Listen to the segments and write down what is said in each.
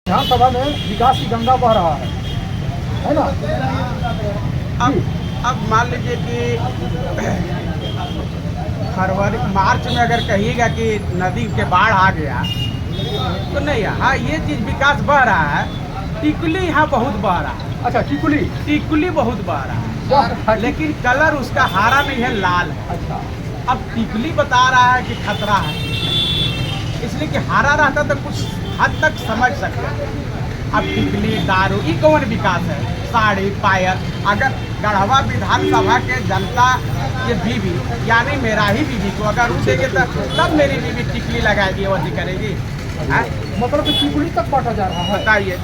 विधानसभा में विकास की गंगा बह रहा है ना। अब मान लीजिए कि फरवरी मार्च में अगर कहिएगा कि नदी के बाढ़ आ गया तो नहीं है। हाँ, ये चीज़ विकास बह रहा है। टिकुली यहाँ बहुत बह रहा है। अच्छा, टिकुली बहुत बह रहा है, लेकिन कलर उसका हरा नहीं है, लाल है। अच्छा, अब टिकुली बता रहा है कि खतरा है, इसलिए कि हरा रहता तो कुछ हद तक समझ सकते हैं। अब टिकुली दारू ये कौन विकास है? साड़ी पायल। अगर गढ़वा विधानसभा के जनता के बीवी यानी मेरा ही बीवी को अगर वो देंगे तब मेरी बीवी टिकुली लगाएगी, वही करेगी। मतलब कि टिकुली तक बांटा जा रहा है। बताइए,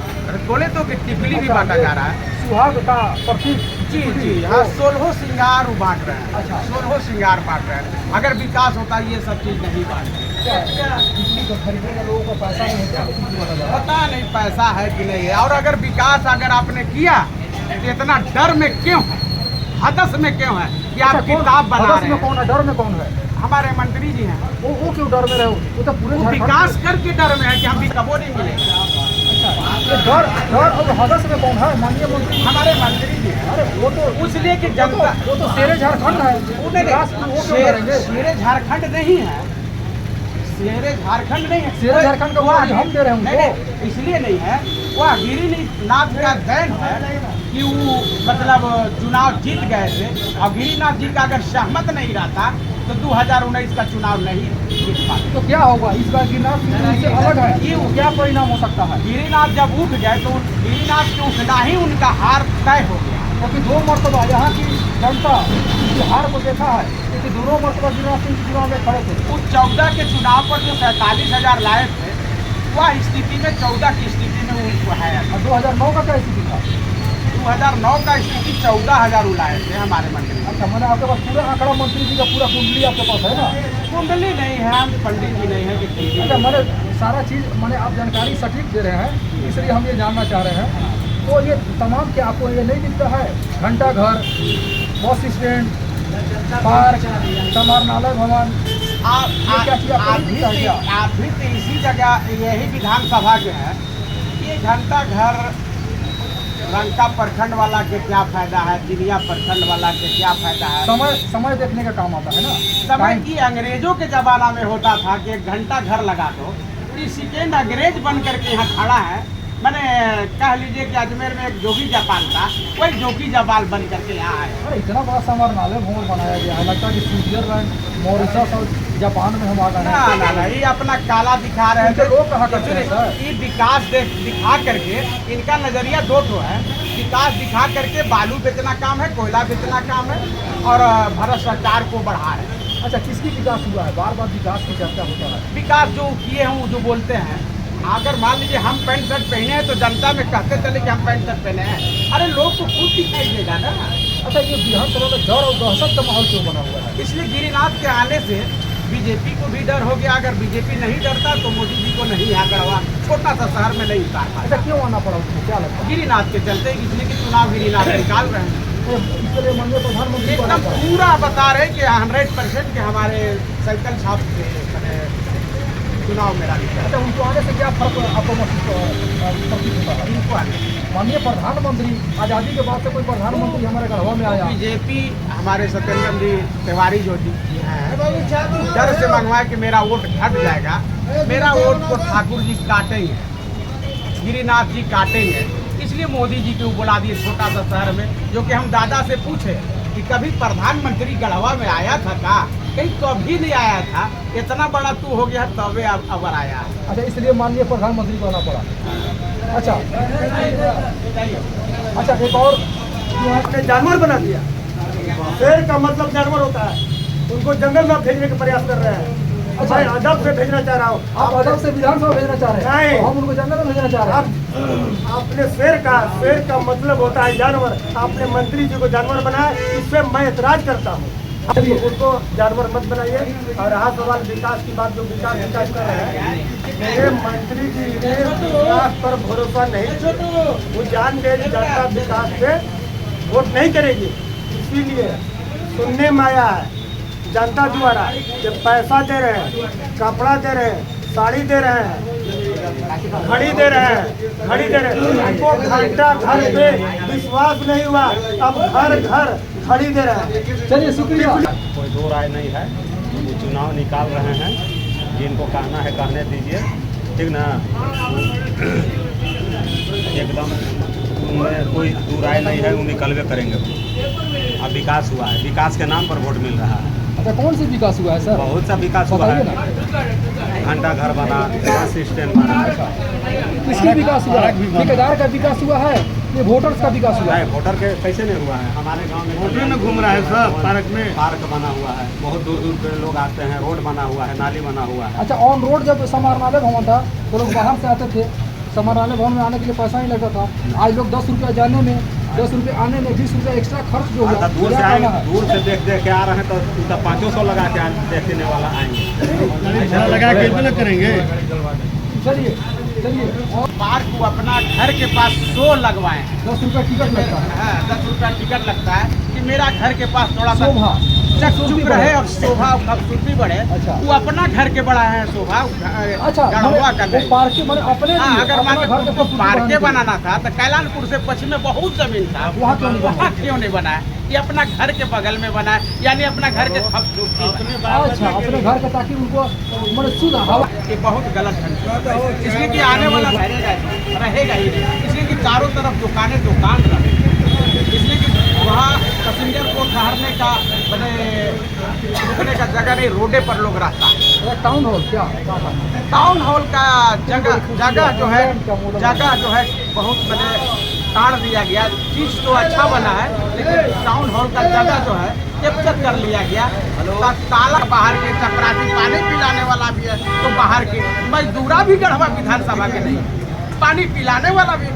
बोले तो कि टिकुली भी बांटा जा रहा है। सुहाग का प्रतीक। जी हाँ, 16 श्रृंगार बांट रहे हैं। अच्छा, 16 श्रृंगार बांट रहे हैं। अगर विकास होता ये सब चीज़ नहीं बांटते। टिकुली को खरीदने का लोगों का पैसा नहीं होता, पता नहीं पैसा है कि नहीं है। और अगर विकास अगर आपने किया तो इतना डर में क्यों है, हदस में क्यों है कि आप किताब बना रहे हैं? कौन है? डर में कौन है? हमारे मंत्री जी हैं। वो क्यों डर में रहे? वो तो पूरे विकास करके डर में है कि हम भी कबो नहीं मिलेंगे। डर और हदस में कौन है? माननीय मंत्री हमारे मंत्री जी हैं। अरे वो तो इसलिए कि जनता वो तो शेरे झारखंड है। शेरे झारखंड नहीं है, शेरे झारखंड नहीं है। शेरे झारखंड का आज हम दे रहे हैं उनको। इसलिए नहीं है, वह गिरिनाथ का देन है कि वो मतलब चुनाव जीत गए थे। और गिरिनाथ जी का अगर सहमत नहीं रहता तो 2019 का चुनाव नहीं जीत पाते। तो क्या होगा इस बार? गिरिनाथ से अलग है, ये क्या परिणाम हो सकता है? गिरिनाथ जब उठ गए तो गिरिनाथ के उठना ही उनका हार तय हो गया। क्योंकि 2 मरतबा यहाँ की जनता बिहार को देखा है कि दोनों मरतबा गिरिनाथ सिंह चुनाव में खड़े थे। उस 14 के चुनाव पर जो 47,000 लाए थे, वह स्थिति में 14 की स्थिति में उनको है। और 2009 का क्या स्थिति था? 2009 का स्थिति 14,000 लाए थे हमारे मंत्री। अच्छा, मैंने आपके पास पूरा आंकड़ा, मंत्री जी का पूरा कुंडली आपके पास है ना? कुंडली नहीं है, हम पंडित जी नहीं है कि। अच्छा, मैंने सारा चीज़ मैंने आप जानकारी सटीक दे रहे हैं, इसलिए हम ये जानना चाह रहे हैं। तो ये तमाम क्या आपको ये नहीं दिखता है? घंटा घर, बस स्टैंड, पार्क, समारणालय भवन, आप भी तो इसी जगह यही विधानसभा के हैं। ये घंटा घर रंका प्रखंड वाला के क्या फायदा है, जिनिया प्रखंड वाला के क्या फायदा है? समय देखने का काम आता है ना। समय की अंग्रेजों के जमाना में होता था कि 1 घंटा घर लगा दो। सेकेंड अंग्रेज बन करके यहाँ खड़ा है। मैंने कह लीजिए कि अजमेर में एक जोगी जापाल था, वही जोगी जापाल बन करके यहाँ आए। अरे इतना बड़ा समारणालय भवन बनाया गया है, लगता है कि स्विट्जरलैंड, मॉरिशस और जापान में हम आ गए। ना, ये अपना काला दिखा रहे थे। लोग कहा करते हैं सर, ये विकास दिखा करके इनका नजरिया 2 है। विकास दिखा करके बालू बेचना काम है, कोयला बेचना काम है, और भ्रष्टाचार को बढ़ा रहे हैं। अच्छा, किसकी विकास हुआ है? बार बार विकास की चर्चा होता है। विकास जो किए हैं वो जो बोलते हैं, अगर मान लीजिए हम पैंट शर्ट पहने हैं तो जनता में कहते चले कि हम पैंट शर्ट पहने हैं। अरे लोग को खुद दिखाई देगा ना। अच्छा, ये विधानसभा में डर और दहशत का माहौल क्यों बना हुआ है? इसलिए गिरिनाथ के आने से बीजेपी को भी डर हो गया। अगर बीजेपी नहीं डरता तो मोदी जी को नहीं यहाँ गढ़वा छोटा सा शहर में नहीं उतार पाता। अच्छा, क्यों आना पड़ा उसको, क्या लगता है? गिरिनाथ के चलते, इसलिए कि चुनाव गिरिनाथ निकाल रहे हैं। इसके लिए माननीय प्रधानमंत्री को एकदम पूरा बता रहे कि 100% के हमारे साइकिल छाप मैंने चुनाव मेरा निकला। अच्छा, उनको आने से क्या फर्क आपको प्रतीत होता है? इनको आने माननीय प्रधानमंत्री, आज़ादी के बाद से कोई प्रधानमंत्री हमारे गढ़वा में आया? बीजेपी हमारे सत्येंद्र जी तिवारी जो जी हैं, डर से मंगवाए कि मेरा वोट घट जाएगा। मेरा वोट को ठाकुर जी काटेंगे, गिरिनाथ जी काटेंगे, इसलिए मोदी जी को बुला दिए छोटा सा शहर में। जो कि हम दादा से पूछे कि कभी प्रधानमंत्री गढ़वा में आया था का? कहीं कभी नहीं आया था। इतना बड़ा तू हो गया तबे अब आया है। अच्छा, इसलिए माननीय प्रधानमंत्री को आना पड़ा। अच्छा, एक और आपने जानवर बना दिया। शेर का मतलब जानवर होता है, उनको जंगल में भेजने का प्रयास कर रहे हैं। अच्छा, अदब से भेजना चाह रहा हूँ। आप अदब से विधानसभा भेजना चाह रहे हैं? नहीं, हम उनको जंगल में भेजना चाह रहे हैं। आपने शेर का मतलब होता है जानवर। आपने मंत्री जी को जानवर बनाया, इससे मैं ऐतराज करता हूँ। उनको जानवर मत बनाइए। और रहा सवाल विकास की बात, जो विकास कर रहे हैं, मेरे मंत्री जी ने विकास पर भरोसा नहीं। वो जान गए जनता विकास पे वोट नहीं करेगी, इसीलिए सुनने में आया है जनता द्वारा जब पैसा दे रहे हैं, कपड़ा दे रहे हैं, साड़ी दे रहे हैं, घड़ी दे रहे हैं, घड़ी दे रहे हैं। हमको घंटा घर पे विश्वास नहीं हुआ, अब घर घर घड़ी दे रहे हैं। चलिए शुक्रिया। कोई दो राय नहीं है, वो चुनाव निकाल रहे हैं, जिनको कहना है कहने दीजिए, ठीक ना। एकदम उनमें कोई दो राय नहीं है, वो निकलवे करेंगे। अब विकास हुआ है, विकास के नाम पर वोट मिल रहा है। अच्छा, कौन सी विकास हुआ है सर? बहुत सा विकास हुआ बताइए है, ना। घंटा घर बना, बस स्टैंड बना। किसकी विकास हुआ है? ठेकेदार का विकास हुआ है, ये वोटर्स का विकास हुआ है? नहीं, वोटर के कैसे नहीं हुआ है। हमारे गांव में होटल में घूम रहा है सब, पार्क में पार्क बना हुआ है, बहुत दूर दूर के लोग आते हैं, रोड बना हुआ है, नाली बना हुआ है। अच्छा, ऑन रोड जब समाहरणालय भवन था तो लोग बाहर से आते थे, समाहरणालय भवन में आने के लिए पैसा नहीं लगता था। आज लोग 10 रुपया जाने में, 10 रुपये आने में, 20 रुपये एक्स्ट्रा खर्च जो हुआ, दूर क्या से कहना आएंगे, है? दूर से देख के आ रहे हैं तो 500 लगा के देखने वाला आएंगे। लगा के इतना करेंगे। चलिए चलिए। और पार्क को अपना घर के पास 100 लगवाए हैं। 10 रुपया टिकट लगता है। 10 रुपया टिकट लगता है कि मेरा घर के पास थोड़ा सा शोभा चुप रहे और शोभा खूबसूरती बढ़े। अच्छा। वो अपना घर के बड़ा है शोभा। अच्छा, गढ़वा कर वो पार्क के मैंने अपने हाँ, लिए, अगर अपना मान घर के तो खूबसूरती पार्के बनाने के लिए। बनाना था तो कैलानपुर से पश्चिम में बहुत जमीन था, वहाँ क्यों नहीं बना? वहाँ क्यों नहीं बना है? ये अपना घर के बगल में बना है, यानी अपना घर के खूबसूरती अच्छा, अपने घर के, ताकि उनको मतलब शुद्ध हवा। ये बहुत गलत है, इसलिए कि आने वाला रहेगा ही नहीं। इसलिए कि चारों तरफ दुकान रहे, इसलिए कि वहाँ पैसेंजर को ठहरने का मैंने रुकने का जगह नहीं, रोडे पर लोग रहता है। टाउन हॉल क्या? टाउन हॉल का जगह जो है बहुत मैंने ताड़ दिया गया। चीज़ तो अच्छा बना है, लेकिन टाउन हॉल का जगह जो है कैप्चर कर लिया गया। ताला बाहर के चपरासी पानी पिलाने वाला भी है तो बाहर के मजदूरा भी गढ़वा विधानसभा के नहीं, पानी पिलाने वाला भी